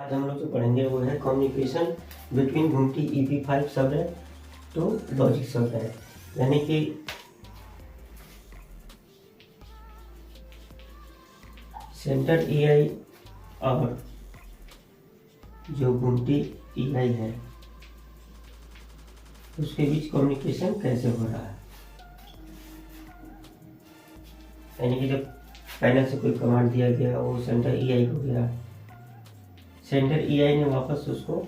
आज हम लोग जो पढ़ेंगे वो है कम्युनिकेशन बिटवीन घुमटी EP5 subnet to logic subnet, यानी कि सेंटर EI और जो घुमटी EI है उसके बीच कम्युनिकेशन कैसे हो रहा है। यानी कि जब पैनल से कोई कमांड दिया गया वो सेंटर EI को गया, सेंटर EI ने वापस उसको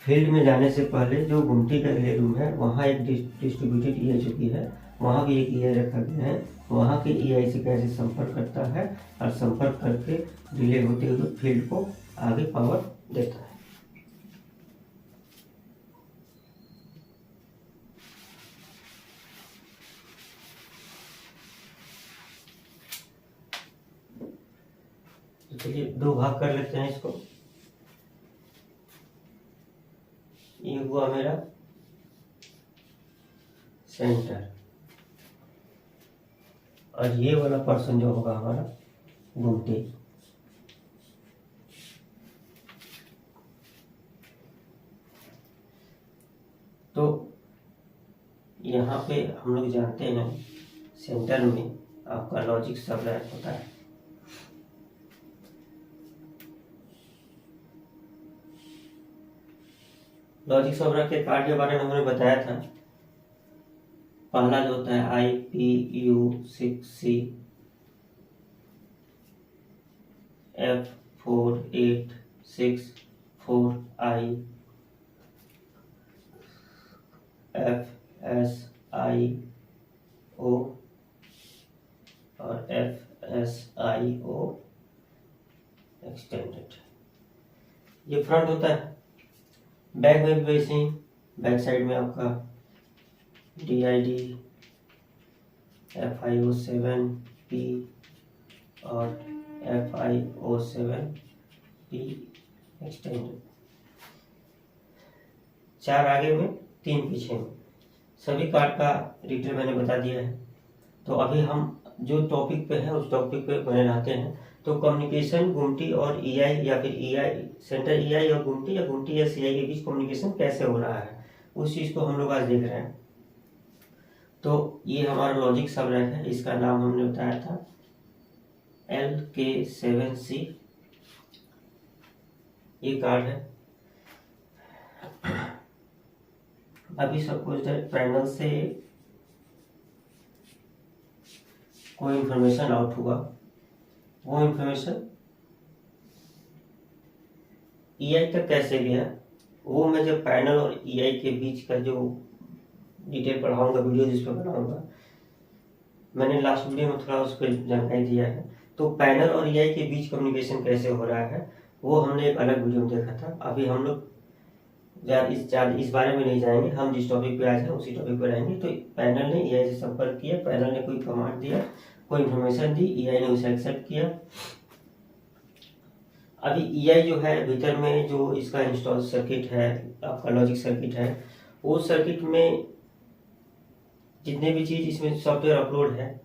फील्ड में जाने से पहले जो घुमटी का रिले रूम है वहाँ एक डिस्ट्रीब्यूटेड EI चुकी है, वहाँ भी एक EI रखा गया है, वहाँ के EI से कैसे संपर्क करता है और संपर्क करके रिले होते हुए फील्ड को आगे पावर देता है। तो चलिए दो भाग कर लेते हैं इसको। ये हुआ मेरा सेंटर और ये वाला पर्सन जो होगा हमारा घुमटी। तो यहाँ पे हम लोग जानते हैं सेंटर में आपका लॉजिक सबनेट होता है। लॉजिक सबनेट के कार्ड के बारे में हमने बताया था। पहला जो होता है IPU6C F4864I FSIO और FSIO एक्सटेंडेड। ये फ्रंट होता है। बैक में भी वैसे ही, बैक साइड में आपका DID FIO7P और FIO7P एक्सटेंडेड। 4 आगे में 3 पीछे में। सभी कार्ड का डिटेल मैंने बता दिया है। तो अभी हम जो टॉपिक पे है उस टॉपिक पे बने रहते हैं। तो कम्युनिकेशन घुमटी और EI या फिर EI सेंटर EI और घुमटी या घुमटी या CI के बीच कम्युनिकेशन कैसे हो रहा है उस चीज़ को हम लोग आज देख रहे हैं। तो ये हमारा लॉजिक सबनेट है, इसका नाम हमने बताया था LK7C। ये कार्ड है। अभी सपोज दैट पैनल से कोई इंफॉर्मेशन आउट हुआ, वो इंफॉर्मेशन EI तक कैसे गया वो मैं जब पैनल और EI के बीच का जो डिटेल पढ़ाऊंगा, वीडियो जिस पर बनाऊंगा, मैंने लास्ट वीडियो में थोड़ा उस पर जानकारी दिया है। तो पैनल और EI के बीच कम्युनिकेशन कैसे हो रहा है वो हमने एक अलग वीडियो में देखा था। अभी हम लोग इस बारे में नहीं जाएंगे, हम जिस टॉपिक पे आज हैं उसी टॉपिक पे रहेंगे। तो पैनल ने EI से संपर्क किया, पैनल ने कोई कमांड दिया, कोई इन्फॉर्मेशन दी, EI ने उसे एक्सेप्ट किया। अभी EI जो है भीतर में जो इसका इंस्टॉल सर्किट है, आपका लॉजिक सर्किट है, वो सर्किट में जितने भी चीज इसमें सॉफ्टवेयर अपलोड है,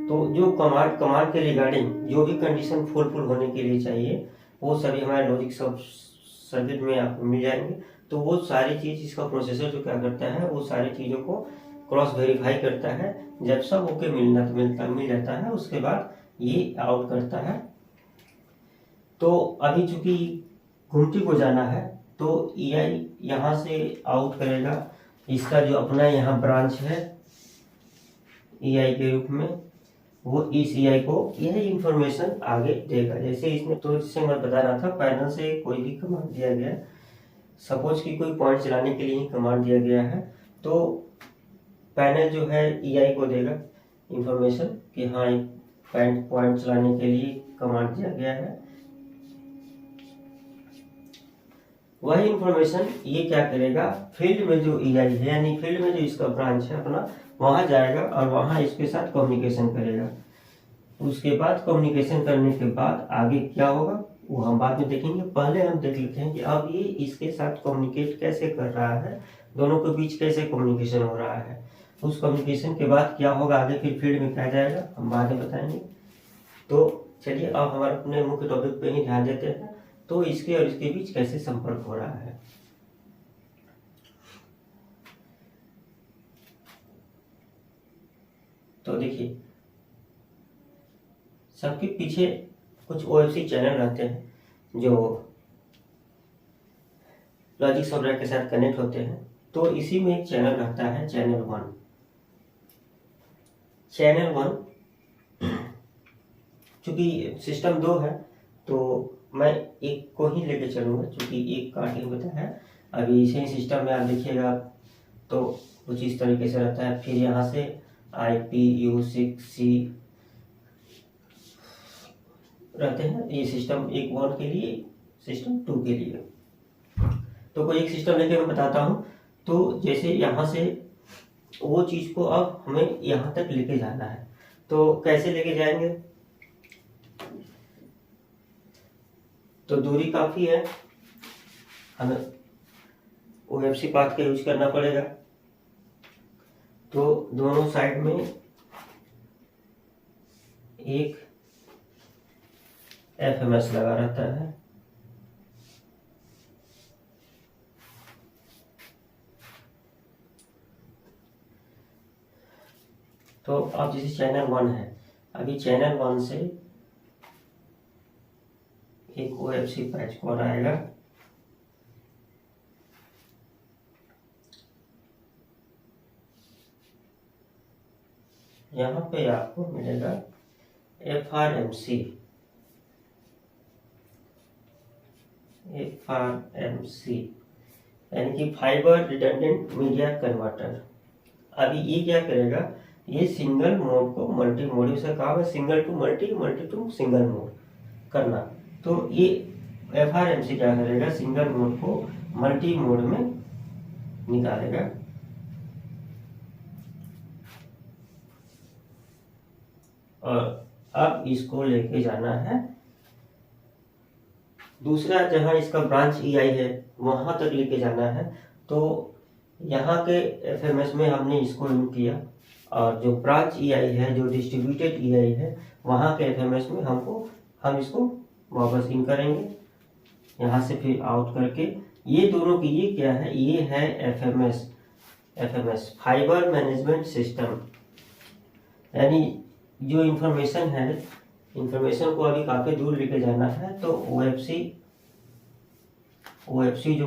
तो जो कमांड के रिगार्डिंग जो भी कंडीशन फुलफिल होने के लिए चाहिए वो सभी हमारे लॉजिक सब सर्किट में आपको मिल जाएंगे। तो वो सारी चीज इसका प्रोसेसर जो क्या करता है वो सारी चीजों को क्रॉस वेरीफाई करता है। जब सब ओके मिल जाता है उसके बाद ये आउट करता है। तो अभी चूंकि घुमटी को जाना है तो EI यहाँ से आउट करेगा। इसका जो अपना यहाँ ब्रांच है EI के रूप में, वो इस EI को यह इंफॉर्मेशन आगे देगा। जैसे इसमें तो जिससे मैं बता रहा था, पैनल से कोई भी कमांड दिया गया, सपोज कि कोई पॉइंट चलाने के लिए ही कमांड दिया गया है, तो पैनल जो है EI को देगा इंफॉर्मेशन कि हाँ एक पॉइंट चलाने के लिए कमांड दिया गया है। वही इंफॉर्मेशन ये क्या करेगा, फील्ड में जो EI है यानी फील्ड में जो इसका ब्रांच है अपना, वहां जाएगा और वहां इसके साथ कम्युनिकेशन करेगा। उसके बाद कम्युनिकेशन करने के बाद आगे क्या होगा वो हम बाद में देखेंगे। पहले हम देख लेते हैं कि अब ये इसके साथ कम्युनिकेट कैसे कर रहा है, दोनों के बीच कैसे कम्युनिकेशन हो रहा है। उस कम्युनिकेशन के बाद क्या होगा आगे, फिर फील्ड में क्या जाएगा हम बाद में बताएंगे। तो चलिए अब हम अपने मुख्य टॉपिक पे ही ध्यान देते हैं। तो इसके और इसके बीच कैसे संपर्क हो रहा है। तो देखिए, सबके पीछे कुछ OFC चैनल रहते हैं जो लॉजिक सॉफ्टवेयर के साथ कनेक्ट होते हैं। तो इसी में एक चैनल रहता है, चैनल 1। चैनल 1 चूंकि सिस्टम 2 है तो मैं एक को ही लेके चलूँगा, चूंकि एक का ही होता है। अभी इसे सिस्टम में आप देखिएगा तो कुछ इस तरीके से रहता है। फिर यहाँ से IPU6C रहते हैं, ये सिस्टम 1 के लिए, सिस्टम 2 के लिए। तो कोई एक सिस्टम लेके मैं बताता हूँ। तो जैसे यहाँ से वो चीज़ को अब हमें यहाँ तक लेके जाना है, तो कैसे लेके जाएंगे। तो दूरी काफ़ी है, हमें OFC पाथ का यूज करना पड़ेगा। तो दोनों साइड में एक FMS लगा रहता है। तो अब जैसे चैनल 1 है, अभी चैनल 1 से एक OFC पैच कोड आएगा। यहाँ पे आपको मिलेगा FRMC यानी कि फाइबर रिडंडेंट मीडिया कन्वर्टर। अभी ये क्या करेगा, ये सिंगल मोड को मल्टी मोड, से कहा है single to multi, multi to single mode करना। तो ये FRMC क्या करेगा, सिंगल मोड को मल्टी मोड में निकालेगा। और अब इसको लेके जाना है दूसरा, जहां इसका ब्रांच EI है वहां तक लेके जाना है। तो यहाँ के FMS में हमने इसको इन किया, और जो ब्रांच EI है, जो डिस्ट्रीब्यूटेड EI है, वहाँ के FMS में हम इसको वापस इन करेंगे यहाँ से, फिर आउट करके। ये दोनों की ये क्या है, ये है FMS फाइबर मैनेजमेंट सिस्टम। यानी जो इंफॉर्मेशन है, इंफॉर्मेशन को अभी काफ़ी दूर लेके जाना है, तो OFC जो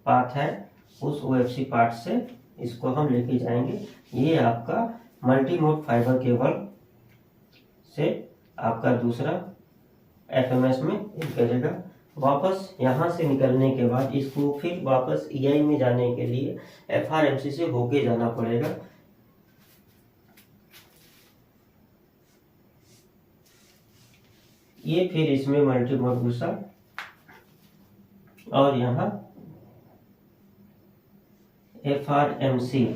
पाथ है, उस OFC पार्ट से इसको हम लेके जाएंगे। ये आपका मल्टी मोड फाइबर केबल से आपका दूसरा FMS में निकलेगा। वापस यहाँ से निकलने के बाद इसको फिर वापस EI में जाने के लिए FRMC से होके जाना पड़ेगा। ये फिर इसमें मल्टी मोड घुसा, और यहाँ FRMC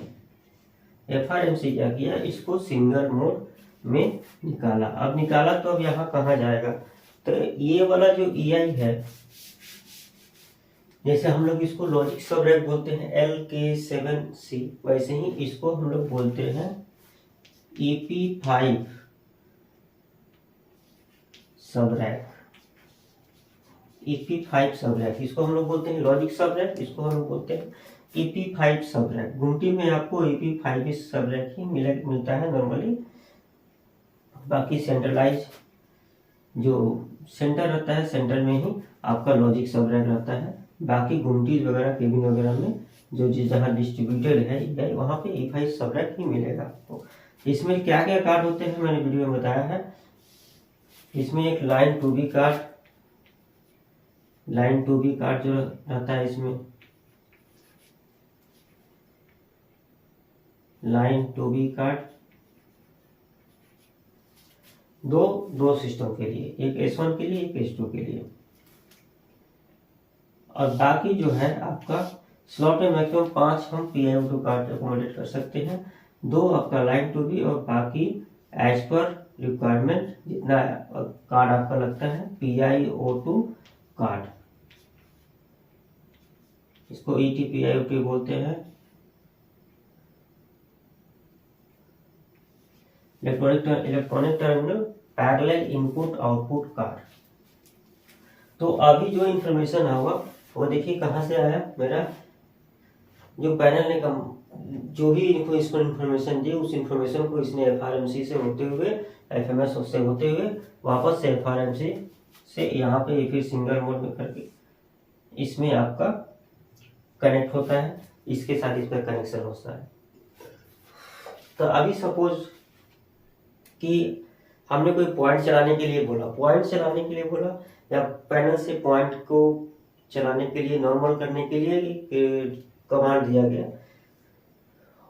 क्या किया, इसको सिंगल मोड में निकाला। अब निकाला तो अब यहाँ कहाँ जाएगा, तो ये वाला जो EI है, जैसे हम लोग इसको लॉजिक सब रैक बोलते हैं LK7C, वैसे ही इसको हम लोग बोलते हैं EP5 सब रैक। EP5 सब रैक, इसको हम लोग बोलते हैं लॉजिक सब रैक, इसको हम लोग बोलते हैं EP5 सब रैक। गुमटी में आपको EP5 सब रैक ही मिलता है नॉर्मली। बाकी सेंट्रलाइज जो सेंटर रहता है, सेंटर में ही आपका लॉजिक सब रैक रहता है। बाकी गुमटी वगैरह, केबिन वगैरह में जो जहाँ डिस्ट्रीब्यूटेड है वहाँ पे EP5 सब रैक ही मिलेगा आपको। इसमें क्या क्या कार्ड होते हैं मैंने वीडियो में बताया है। इसमें एक लाइन टू बी कार्ड जो रहता है, इसमें लाइन टू बी कार्ड दो सिस्टम के लिए, एक S1 के लिए, एक S2 के लिए। और बाकी जो है आपका स्लॉट में मैक्सिमम 5 हम PIO2 कार्ड अकोमोडेट कर सकते हैं, 2 आपका लाइन टू बी, और बाकी एज पर रिक्वायरमेंट जितना कार्ड आपका लगता है PIO2 कार्ड, इसको ETPIO2 बोलते हैं, electronic terminal parallel input output card. तो अभी जो इन्फॉर्मेशन होगा वो देखिए कहाँ से आया, मेरा जो पैनल ने जो भी इसको इन्फॉर्मेशन दी उस इन्फॉर्मेशन को इसने FRMC से होते हुए FMS से होते हुए वापस से FRMC से यहाँ पे फिर सिंगल मोड में करके इसमें आपका कनेक्ट होता है, इसके साथ इसका कनेक्शन होता है। तो अभी सपोज कि हमने कोई पॉइंट चलाने के लिए बोला, या पैनल से पॉइंट को चलाने के लिए, नॉर्मल करने के लिए कमांड दिया गया।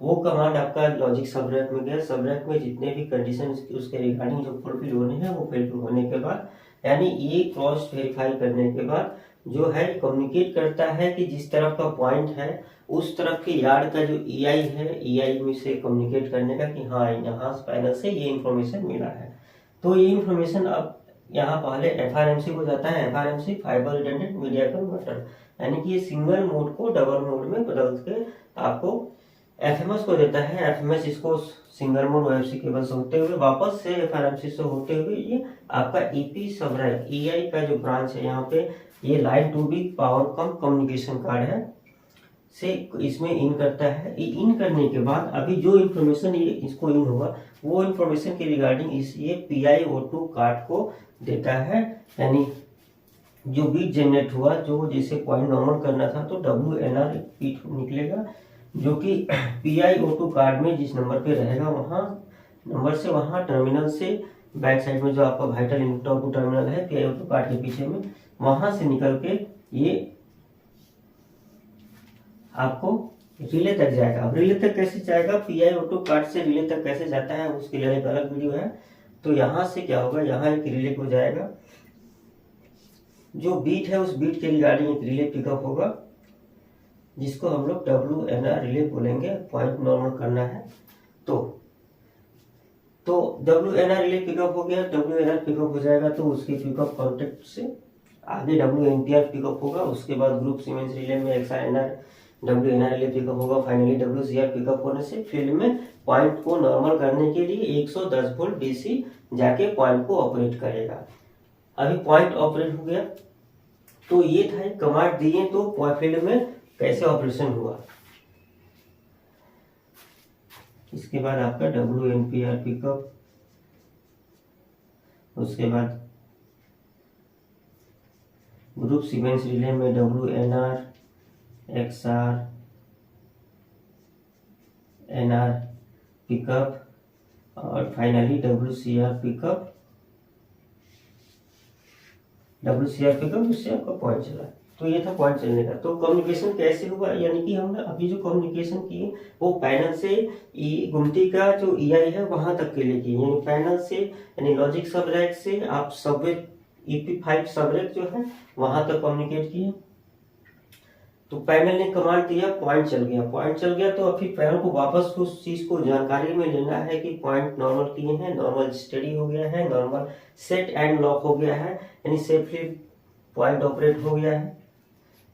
वो कमांड आपका लॉजिक सबरैक में गया। सबरैक में जितने भी कंडीशन उसके रिगार्डिंग जो फुलफिल होने हैं वो फुलफिल होने के बाद, यानी ये क्रॉस वेरीफाई करने के बाद जो है कम्युनिकेट करता है कि जिस तरफ का पॉइंट है उस तरफ के यार्ड का जो EI है, EI में से कम्युनिकेट करने का कि हाँ यहाँ पैनल से ये इन्फॉर्मेशन मिला है। तो ये इन्फॉर्मेशन अब यहाँ पहले FRMC को जाता है, FRMC fibre redundant media converter, यानी कि ये सिंगल मोड को डबल मोड में बदल के आपको FMS को देता है। FMS इसको सिंगल मोड OFC केबल से होते हुए वापस से FRMC से होते हुए ये आपका EP सबरैक EI का जो ब्रांच है यहाँ पे, ये line to be power cum communication card है से इसमें इन करता है। इन करने के बाद अभी जो इन्फॉर्मेशन ये इसको इन होगा वो इन्फॉर्मेशन के रिगार्डिंग ये PiO2 कार्ड को देता है, यानी जो बीट जनरेट हुआ, जो जैसे पॉइंट नॉर्मल करना था तो WNR बीट निकलेगा, जो कि PiO2 कार्ड में जिस नंबर पे रहेगा वहाँ नंबर से वहाँ टर्मिनल से बैक साइड में जो आपका वाइटल इनपुट आउटपुट टर्मिनल है PiO2 कार्ड के पीछे में, वहाँ से निकल के ये आपको रिले तक जाएगा। अब रिले तक कैसे जाएगा, PiO2 कार्ड से रिले तक कैसे जाता है उसके लिए एक अलग वीडियो है। तो यहाँ से क्या होगा, यहाँ एक रिले को जाएगा, जो बीट है उस बीट के रिगार्डिंग एक रिले पिकअप होगा जिसको हम लोग WNR रिले बोलेंगे, पॉइंट नॉर्मल करना है। तो WNR रिले पिकअप हो गया, WNR पिकअप हो जाएगा तो उसके पिकअप कॉन्टेक्ट से आगे WNPR पिकअप होगा, उसके बाद ग्रुप सीमेंस रिले में XRNR WNR रिले पिकअप होगा, फाइनली WCR पिकअप होने से फील्ड में पॉइंट को नॉर्मल करने के लिए 110 वोल्ट DC जाके पॉइंट को ऑपरेट करेगा। अभी पॉइंट ऑपरेट हो गया तो ये था कमांड दिए तो फील्ड में कैसे ऑपरेशन हुआ। इसके बाद आपका WNPR पिकअप, उसके बाद ग्रुप सीक्वेंस रिले में WNR XR NR पिकअप और फाइनली WCR पिकअप उससे आपका पॉइंट चला। तो ये था पॉइंट चलने का। तो कम्युनिकेशन कैसे हुआ, यानी कि हमने अभी जो कम्युनिकेशन किए वो पैनल से गुमटी का जो EI है वहां तक के लिए किए, यानी पैनल से, यानी लॉजिक सबरैक से आप सबरैक EP5 सबरैक जो है वहां तक कम्युनिकेट किए। तो पैनल ने कमांड दिया, पॉइंट चल गया तो फिर पैनल को वापस उस चीज को जानकारी में लेना है कि पॉइंट नॉर्मल किए हैं, नॉर्मल स्टडी हो गया है, नॉर्मल सेट एंड लॉक हो गया है, यानी सेफली पॉइंट ऑपरेट हो गया है।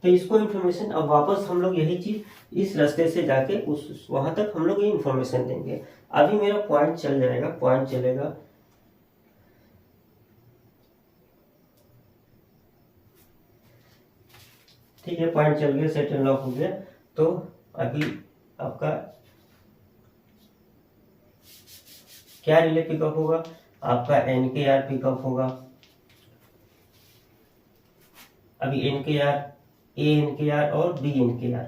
तो इसको इन्फॉर्मेशन अब वापस हम लोग यही चीज इस रास्ते से जाके उस वहां तक हम लोग ये इन्फॉर्मेशन देंगे। अभी मेरा पॉइंट चल जाएगा, पॉइंट चलेगा, ठीक है, पॉइंट चल गया, सेट एंड लॉक हो गया। तो अभी आपका क्या रिले पिकअप होगा, आपका NKR पिकअप होगा। अभी NKR, ANKR और BNKR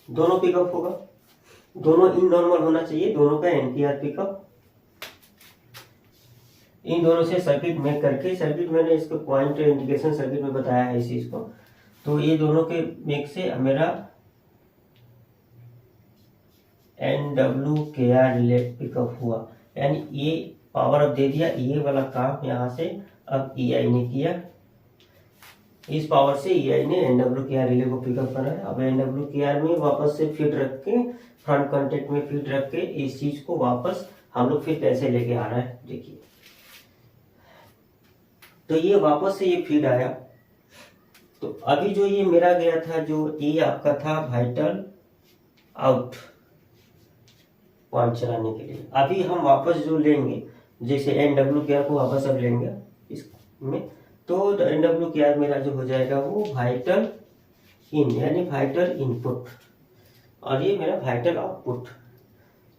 दोनों पिकअप होगा, दोनों इन नॉर्मल होना चाहिए, दोनों का NKR पिकअप। इन दोनों से सर्किट मेक करके, सर्किट मैंने इसको पॉइंट इंडिकेशन सर्किट में बताया है इस चीज को। तो ये दोनों के मेक से मेरा NWKR रिले पिकअप हुआ, यानी ये पावर अब दे दिया, ये वाला काम यहाँ से अब EI ने किया, इस पावर से EI ने NWKR रिले को पिकअप करा है। अब NWKR में वापस से फीड रख के, फ्रंट कॉन्टेक्ट में फीड रख के इस चीज को वापस हम लोग फिर कैसे लेके आ रहा है देखिए। तो ये वापस से ये फीड आया, तो अभी जो ये मेरा गया था, जो ये आपका था वाइटल आउट, पॉइंट चलाने के लिए। अभी हम वापस जो लेंगे, जैसे NWKR को वापस अब लेंगे इसमें, तो NWKR मेरा जो हो जाएगा वो वाइटल इन, यानी वाइटल इनपुट, और ये मेरा वाइटल आउटपुट।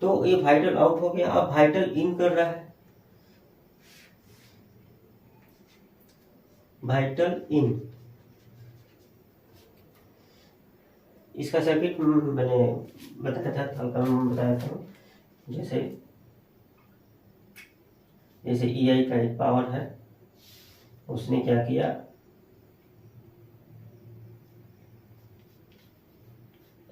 तो ये वाइटल आउट हो गया, अब वाइटल इन कर रहा है, वाइटल इन। इसका सर्किट मैंने बताया था, हल्का में बताया था। जैसे EI का एक पावर है, उसने क्या किया,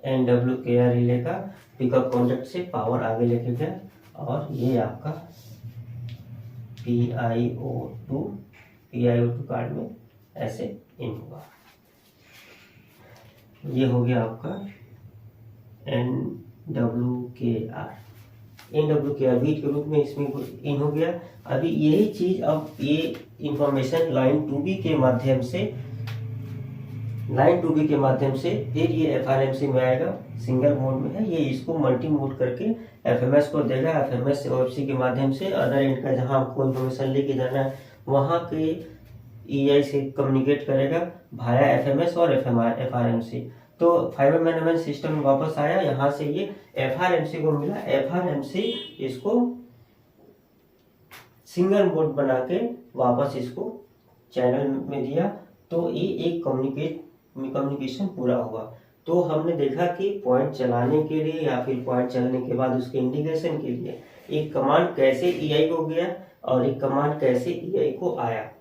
NWKR रिले का पिकअप कॉन्टेक्ट से पावर आगे लेके गया, और ये आपका PIO2 कार्ड में ऐसे इन हुआ। ये हो गया आपका NWKR बीट के रूप में इसमें इन हो गया। अभी यही चीज, अब ये इंफॉर्मेशन लाइन 2B के माध्यम से फिर ये FRMC में आएगा, सिंगल मोड में है ये, इसको मल्टी मोड करके FMS को देगा। FMS से OFC के माध्यम से अदर एंड का जहां आपको इंफॉर्मेशन लेके जाना है वहां के EI से कम्युनिकेट करेगा भाया FMS और FRMC। तो फाइबर मैनेजमेंट सिस्टम में वापस आया, यहाँ से ये FRMC को मिला, FRMC इसको सिंगल मोड बना के वापस इसको चैनल में दिया। तो ये एक कम्युनिकेशन पूरा हुआ। तो हमने देखा कि पॉइंट चलाने के लिए या फिर पॉइंट चलने के बाद उसके इंडिकेशन के लिए एक कमांड कैसे EI को गया और एक कमांड कैसे EI को आया,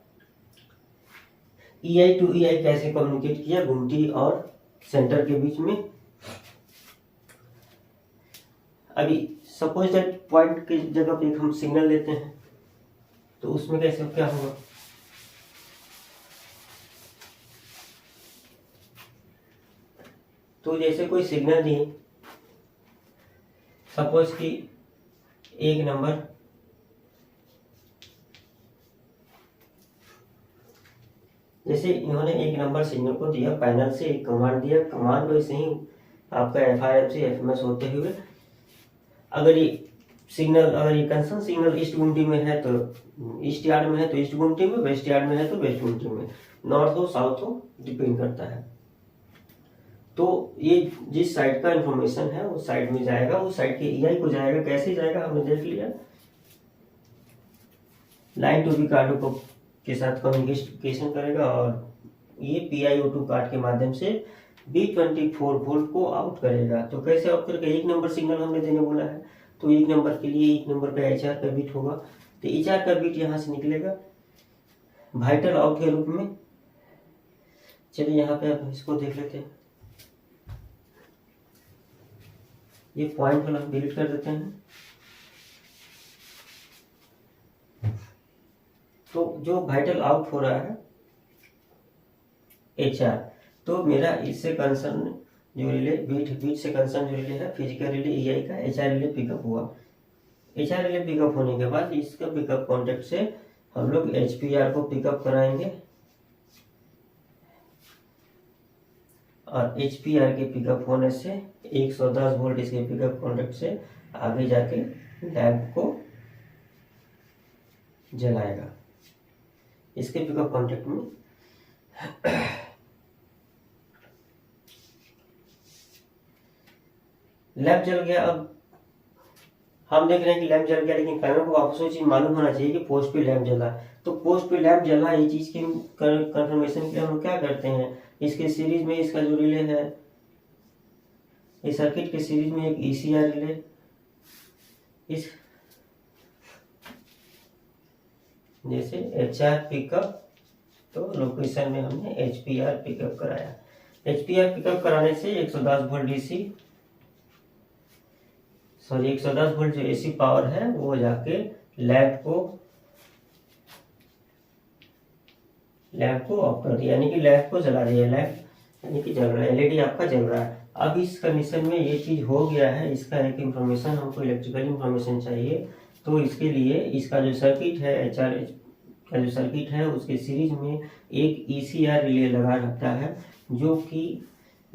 EI टू EI कैसे कम्युनिकेट किया गुमटी और सेंटर के बीच में। अभी सपोज दैट पॉइंट की जगह पे हम सिग्नल लेते हैं, तो उसमें कैसे क्या होगा, तो जैसे कोई सिग्नल दिए, सपोज कि एक नंबर, जैसे इन्होंने एक नंबर सिग्नल को दिया, पैनल से एक कमांड दिया, कमांड वैसे ही आपका FRMC FMS होते हुए, अगर ये कंसर्न सिग्नल ईस्ट गुमटी में है तो ईस्ट यार्ड में है तो ईस्ट गुमटी में, वेस्ट यार्ड में है तो वेस्ट गुमटी में, नॉर्थ हो साउथ हो डिपेंड करता है। तो ये जिस साइड का इंफॉर्मेशन है उस साइड में जाएगा, उस साइड के EI को जाएगा। कैसे जाएगा हमने देख लिया, लाइन टू बी कार्डों को के साथ कम्युनिकेशन करेगा, और ये PIO2 कार्ड के माध्यम से B24 वोल्ट को आउट करेगा। तो कैसे आउट करके, एक नंबर सिग्नल हमने देने बोला है, तो एक नंबर के लिए एक नंबर का HR का बीट होगा, तो HR का बीट यहाँ से निकलेगा वाइटल आउट के रूप में। चलिए यहाँ पे आप इसको देख लेते हैं, ये पॉइंट वाला डिलीट कर देते हैं। तो जो वाइटल आउट हो रहा है HR, तो मेरा इससे कंसर्न जो रिले बीट से कंसर्न जो रिले है फिजिकल रिले EI का, HR रिले पिकअप हुआ। HR रिले पिकअप होने के बाद इसका पिकअप कॉन्टेक्ट से हम लोग HPR को पिकअप कराएंगे, और HPR के पिकअप होने से 110 वोल्ट इसके पिकअप कॉन्टेक्ट से आगे जाके लैंप को जलाएगा। इसके पिकअप कॉन्टेक्ट में लैंप जल गया। अब हम देख रहे हैं कि लैंप जल गया, लेकिन पैनल को वापस वो चीज मालूम होना चाहिए कि पोस्ट पे लैंप जला। तो पोस्ट पे लैंप जला, ये चीज की कंफर्मेशन के लिए हम क्या करते हैं, इसके सीरीज में इसका जो रिले है, इस सर्किट के सीरीज में एक ECR रिले, इस जैसे HR पिकअप, तो लोकेशन में हमने HPR पिकअप कराया। HPR पिकअप कराने से 110 वोल्ट DC, सॉरी 110 वोल्ट जो AC पावर है वो जाके लैंप को ऑफ कर दिया, यानी कि लैंप को जला दिया, लैंप यानी कि जल रहा है, LED आपका जल रहा है। अब इस कंडीशन में ये चीज हो गया है, इसका एक इंफॉर्मेशन हमको इलेक्ट्रिकल इंफॉर्मेशन चाहिए। तो इसके लिए इसका जो सर्किट है, HR का जो सर्किट है उसके सीरीज में एक ECR रिले लगा रहता है, जो कि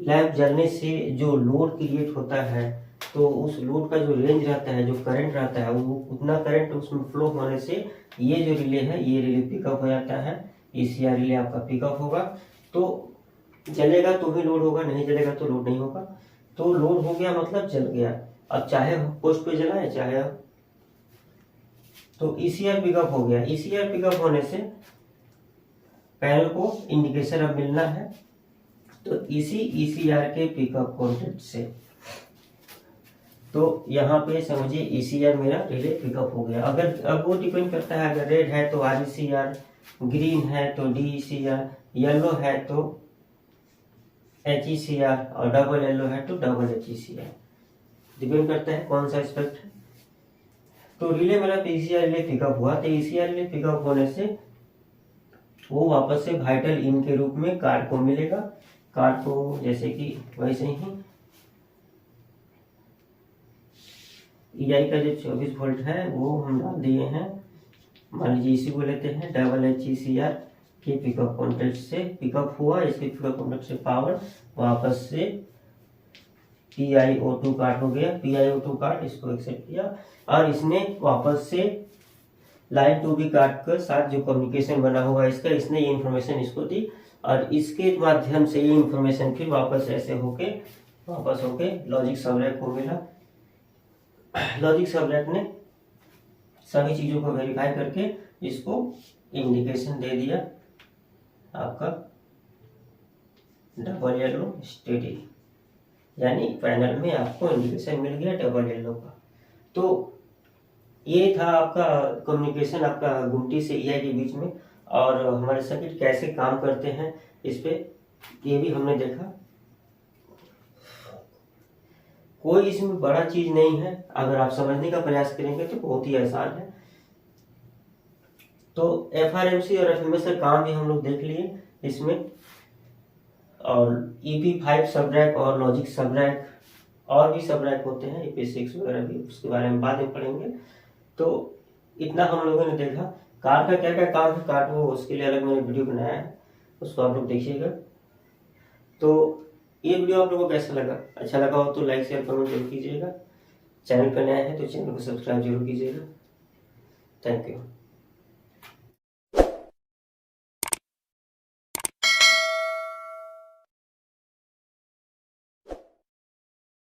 लैंप जलने से जो लोड क्रिएट होता है तो उस लोड का जो रेंज रहता है, जो करंट रहता है, वो उतना करंट उसमें फ्लो होने से ये जो रिले है, ये रिले पिकअप हो जाता है। ECR रिले आपका पिकअप होगा, तो जलेगा तो ही लोड होगा, नहीं जलेगा तो लोड नहीं होगा। तो लोड हो गया मतलब जल गया। अब चाहे पोस्ट पे जलाए चाहे, तो ECR पिकअप हो गया। ECR पिकअप होने से पैनल को इंडिकेशन अब मिलना है, तो इसी ECR के पिकअप कॉन्टेक्ट से, तो यहाँ पे समझिए ECR मेरा रिले पिकअप हो गया। अगर अब वो डिपेंड करता है, अगर रेड है तो RECR, ग्रीन है तो DECR, येलो है तो HECR और डबल येलो है तो डबल HECR, डिपेंड करता है कौन सा एस्पेक्ट है। तो रिले मेरा ECR रिले पिकअप हुआ, तो ECR रिले पिकअप होने से वो वापस से वाइटल इन के रूप में कार्ड को मिलेगा। कार्ड को जैसे कि वैसे ही EI का जो 24 वोल्ट है वो हम डाल दिए हैं। मान लीजिए इसी को लेते हैं, डबल HECR के पिकअप कॉन्टेक्ट से पिकअप हुआ, इसके पिकअप कॉन्टेक्ट से पावर वापस से PiO2 कार्ड हो गया। PiO2 कार्ड इसको एक्सेप्ट किया और इसने वापस से लाइन टू बी कार्ड के साथ जो कम्युनिकेशन बना हुआ इसका, इसने ये इन्फॉर्मेशन इसको दी और इसके माध्यम से ये इन्फॉर्मेशन फिर वापस ऐसे होके लॉजिक सबरैक को मिला। लॉजिक सबरैक ने सभी चीजों को वेरीफाई करके इसको इंडिकेशन दे दिया, आपका डबल येलो स्टेडी, यानी पैनल में आपको इंडिकेशन मिल गया डबल येलो का। तो ये था आपका कम्युनिकेशन आपका गुमटी से EI के बीच में, और हमारे सर्किट कैसे काम करते हैं इस पे ये भी हमने देखा। कोई इसमें बड़ा चीज नहीं है, अगर आप समझने का प्रयास करेंगे तो बहुत ही आसान है। तो FRMC और FMS का काम भी हम लोग देख लिए इसमें, और EP5 सबरैक और लॉजिक सबरैक और भी सबरैक होते हैं, EP6 वगैरह भी, उसके बारे में बाद में पढ़ेंगे। तो इतना हम लोगों ने देखा। कार का क्या क्या काम है, कार को उसके लिए अलग मैंने वीडियो बनाया है, उसको आप लोग देखिएगा। तो ये वीडियो आप लोगों को कैसा लगा, अच्छा लगा हो तो लाइक शेयर कमेंट जरूर कीजिएगा। चैनल पर नया है तो चैनल को सब्सक्राइब जरूर कीजिएगा। Thank you.